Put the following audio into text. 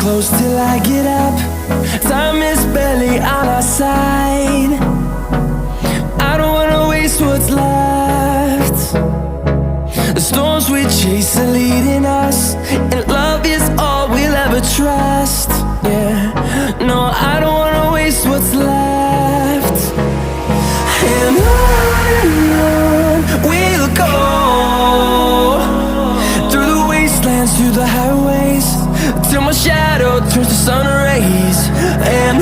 close till I get up. Time is barely on our side. I don't wanna waste what's left. The storms we chase are leading us, and love is all we'll ever trust. Yeah, no, I don't wanna waste what's left. And on we'll go, through the wastelands, through the highways, till my shadow turns to sun rays. And